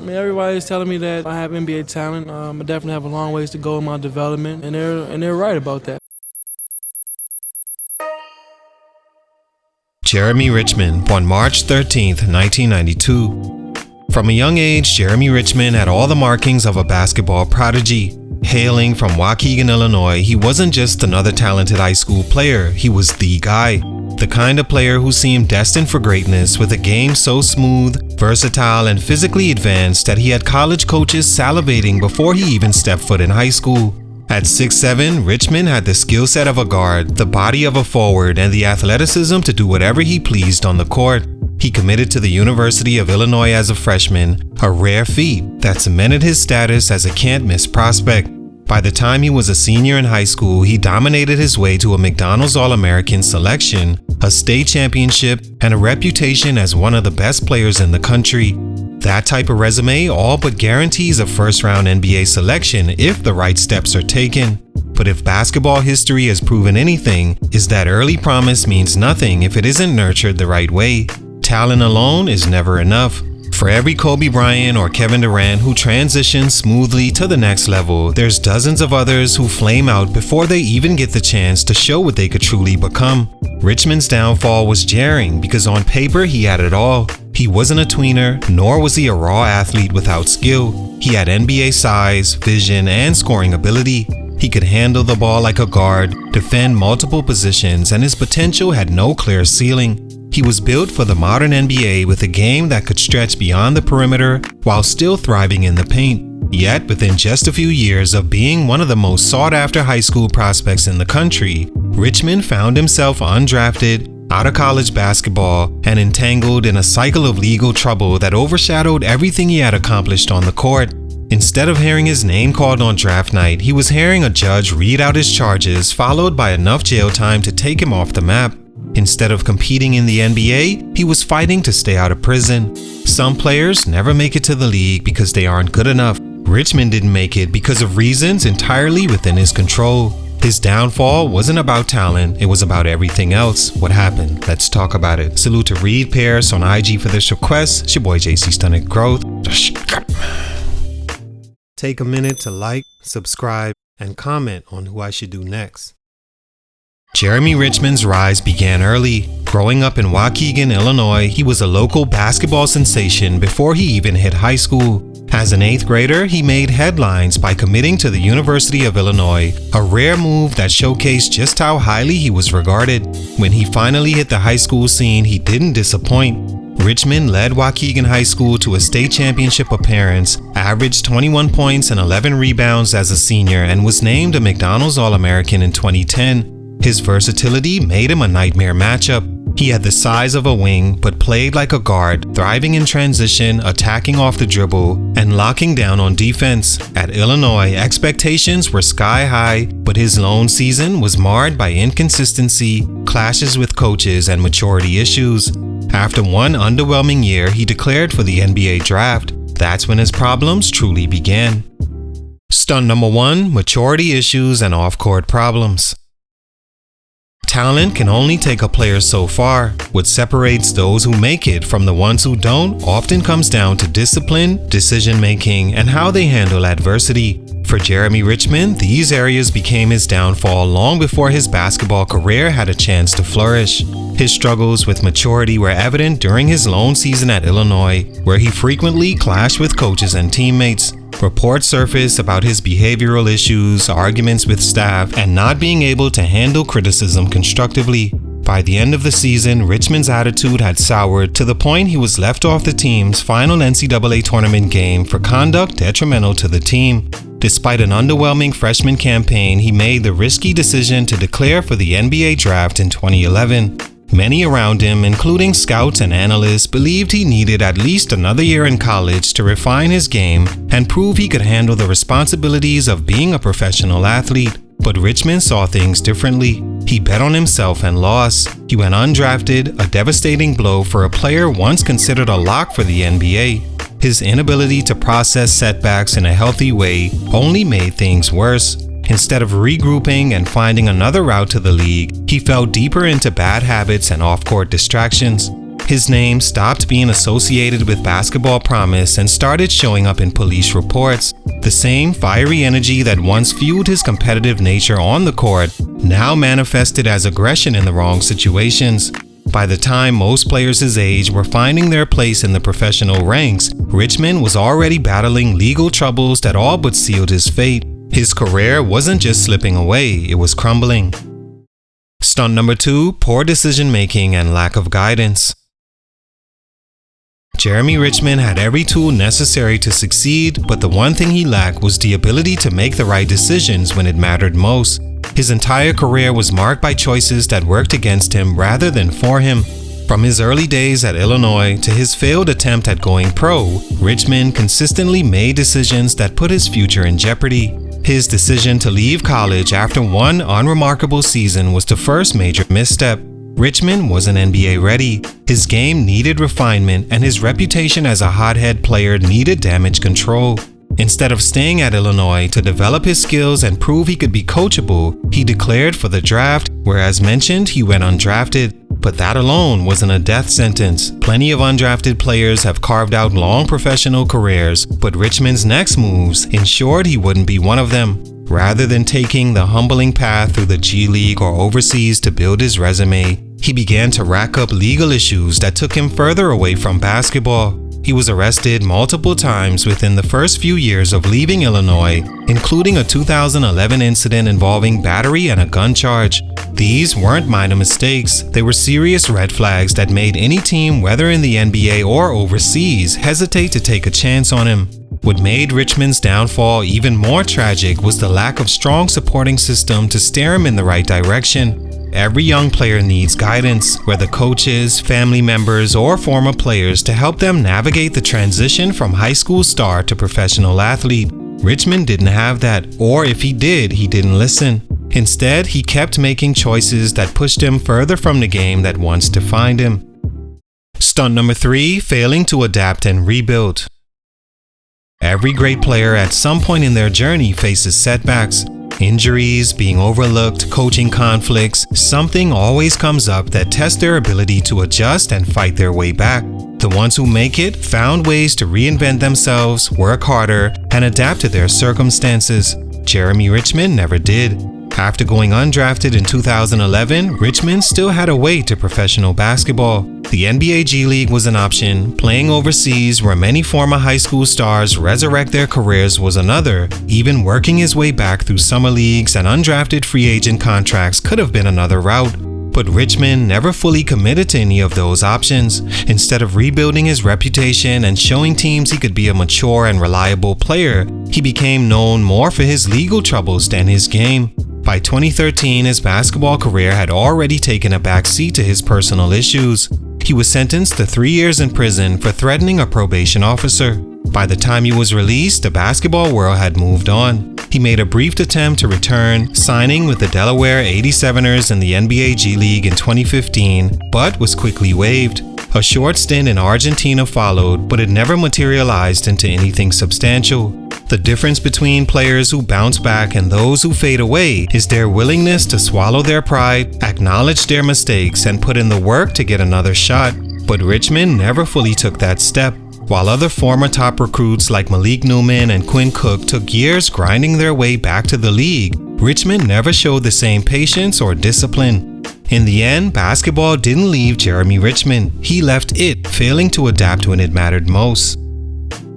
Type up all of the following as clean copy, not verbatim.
mean, everybody's telling me that I have NBA talent. I definitely have a long ways to go in my development, and they're right about that. Jereme Richmond, born March 13th, 1992. From a young age, Jereme Richmond had all the markings of a basketball prodigy. Hailing from Waukegan, Illinois, he wasn't just another talented high school player, he was the guy. The kind of player who seemed destined for greatness, with a game so smooth, versatile, and physically advanced that he had college coaches salivating before he even stepped foot in high school. At 6'7", Richmond had the skill set of a guard, the body of a forward, and the athleticism to do whatever he pleased on the court. He committed to the University of Illinois as a freshman, a rare feat that cemented his status as a can't-miss prospect. By the time he was a senior in high school, he dominated his way to a McDonald's All-American selection, a state championship, and a reputation as one of the best players in the country. That type of resume all but guarantees a first-round NBA selection if the right steps are taken. But if basketball history has proven anything, is that early promise means nothing if it isn't nurtured the right way. Talent alone is never enough. For every Kobe Bryant or Kevin Durant who transitions smoothly to the next level, there's dozens of others who flame out before they even get the chance to show what they could truly become. Richmond's downfall was jarring because on paper he had it all. He wasn't a tweener, nor was he a raw athlete without skill. He had NBA size, vision, and scoring ability. He could handle the ball like a guard, defend multiple positions, and his potential had no clear ceiling. He was built for the modern NBA with a game that could stretch beyond the perimeter while still thriving in the paint. Yet, within just a few years of being one of the most sought-after high school prospects in the country, Richmond found himself undrafted, out of college basketball, and entangled in a cycle of legal trouble that overshadowed everything he had accomplished on the court. Instead of hearing his name called on draft night, he was hearing a judge read out his charges, followed by enough jail time to take him off the map. Instead of competing in the NBA, he was fighting to stay out of prison. Some players never make it to the league because they aren't good enough. Richmond didn't make it because of reasons entirely within his control. His downfall wasn't about talent, it was about everything else. What happened? Let's talk about it. Salute to Reed Pierce on IG for this request. It's your boy JC Stunted Growth. Take a minute to like, subscribe, and comment on who I should do next. Jereme Richmond's rise began early. Growing up in Waukegan, Illinois, he was a local basketball sensation before he even hit high school. As an 8th grader, he made headlines by committing to the University of Illinois, a rare move that showcased just how highly he was regarded. When he finally hit the high school scene, he didn't disappoint. Richmond led Waukegan High School to a state championship appearance, averaged 21 points and 11 rebounds as a senior, and was named a McDonald's All-American in 2010. His versatility made him a nightmare matchup. He had the size of a wing, but played like a guard, thriving in transition, attacking off the dribble, and locking down on defense. At Illinois, expectations were sky high, but his lone season was marred by inconsistency, clashes with coaches, and maturity issues. After one underwhelming year, he declared for the NBA draft. That's when his problems truly began. Stunt number 1, maturity issues and off-court problems. Talent can only take a player so far. What separates those who make it from the ones who don't often comes down to discipline, decision-making, and how they handle adversity. For Jereme Richmond, these areas became his downfall long before his basketball career had a chance to flourish. His struggles with maturity were evident during his lone season at Illinois, where he frequently clashed with coaches and teammates. Reports surfaced about his behavioral issues, arguments with staff, and not being able to handle criticism constructively. By the end of the season, Richmond's attitude had soured to the point he was left off the team's final NCAA tournament game for conduct detrimental to the team. Despite an underwhelming freshman campaign, he made the risky decision to declare for the NBA draft in 2011. Many around him, including scouts and analysts, believed he needed at least another year in college to refine his game and prove he could handle the responsibilities of being a professional athlete. But Richmond saw things differently. He bet on himself and lost. He went undrafted, a devastating blow for a player once considered a lock for the NBA. His inability to process setbacks in a healthy way only made things worse. Instead of regrouping and finding another route to the league, he fell deeper into bad habits and off-court distractions. His name stopped being associated with basketball promise and started showing up in police reports. The same fiery energy that once fueled his competitive nature on the court now manifested as aggression in the wrong situations. By the time most players his age were finding their place in the professional ranks, Richmond was already battling legal troubles that all but sealed his fate. His career wasn't just slipping away, it was crumbling. Stunt number 2, poor decision making and lack of guidance. Jereme Richmond had every tool necessary to succeed, but the one thing he lacked was the ability to make the right decisions when it mattered most. His entire career was marked by choices that worked against him rather than for him. From his early days at Illinois to his failed attempt at going pro, Richmond consistently made decisions that put his future in jeopardy. His decision to leave college after one unremarkable season was the first major misstep. Richmond wasn't NBA ready. His game needed refinement, and his reputation as a hothead player needed damage control. Instead of staying at Illinois to develop his skills and prove he could be coachable, he declared for the draft, where as mentioned, he went undrafted. But that alone wasn't a death sentence. Plenty of undrafted players have carved out long professional careers, but Richmond's next moves ensured he wouldn't be one of them. Rather than taking the humbling path through the G League or overseas to build his resume, he began to rack up legal issues that took him further away from basketball. He was arrested multiple times within the first few years of leaving Illinois, including a 2011 incident involving battery and a gun charge. These weren't minor mistakes, they were serious red flags that made any team, whether in the NBA or overseas, hesitate to take a chance on him. What made Richmond's downfall even more tragic was the lack of strong supporting system to steer him in the right direction. Every young player needs guidance, whether coaches, family members, or former players, to help them navigate the transition from high school star to professional athlete. Richmond didn't have that, or if he did, he didn't listen. Instead, he kept making choices that pushed him further from the game that once defined him. Stunt number 3, failing to adapt and rebuild. Every great player at some point in their journey faces setbacks. Injuries, being overlooked, coaching conflicts, something always comes up that tests their ability to adjust and fight their way back. The ones who make it found ways to reinvent themselves, work harder, and adapt to their circumstances. Jereme Richmond never did. After going undrafted in 2011, Richmond still had a way to professional basketball. The NBA G League was an option, playing overseas where many former high school stars resurrect their careers was another, even working his way back through summer leagues and undrafted free agent contracts could have been another route. But Richmond never fully committed to any of those options. Instead of rebuilding his reputation and showing teams he could be a mature and reliable player, he became known more for his legal troubles than his game. By 2013, his basketball career had already taken a backseat to his personal issues. He was sentenced to 3 years in prison for threatening a probation officer. By the time he was released, the basketball world had moved on. He made a brief attempt to return, signing with the Delaware 87ers in the NBA G League in 2015, but was quickly waived. A short stint in Argentina followed, but it never materialized into anything substantial. The difference between players who bounce back and those who fade away is their willingness to swallow their pride, acknowledge their mistakes, and put in the work to get another shot. But Richmond never fully took that step. While other former top recruits like Malik Newman and Quinn Cook took years grinding their way back to the league, Richmond never showed the same patience or discipline. In the end, basketball didn't leave Jereme Richmond. He left it, failing to adapt when it mattered most.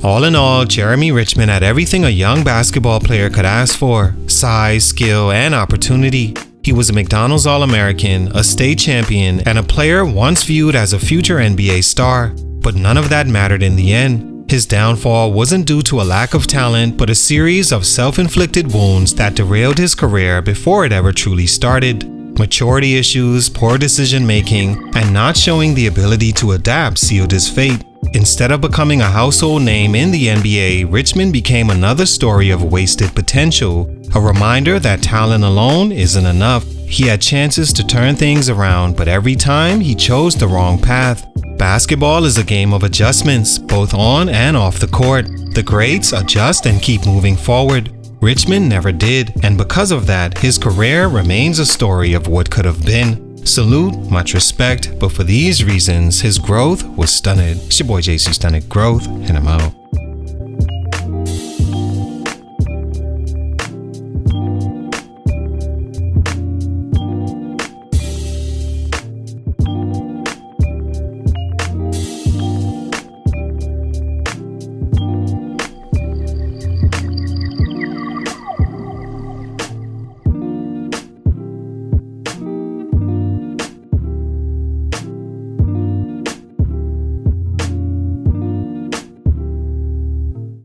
All in all, Jereme Richmond had everything a young basketball player could ask for: size, skill, and opportunity. He was a McDonald's All-American, a state champion, and a player once viewed as a future NBA star. But none of that mattered in the end. His downfall wasn't due to a lack of talent, but a series of self-inflicted wounds that derailed his career before it ever truly started. Maturity issues, poor decision-making, and not showing the ability to adapt sealed his fate. Instead of becoming a household name in the NBA, Richmond became another story of wasted potential, a reminder that talent alone isn't enough. He had chances to turn things around, but every time he chose the wrong path. Basketball is a game of adjustments, both on and off the court. The greats adjust and keep moving forward. Richmond never did, and because of that, his career remains a story of what could have been. Salute, much respect, but for these reasons, his growth was stunted. It's your boy JC Stunted Growth, and I'm out.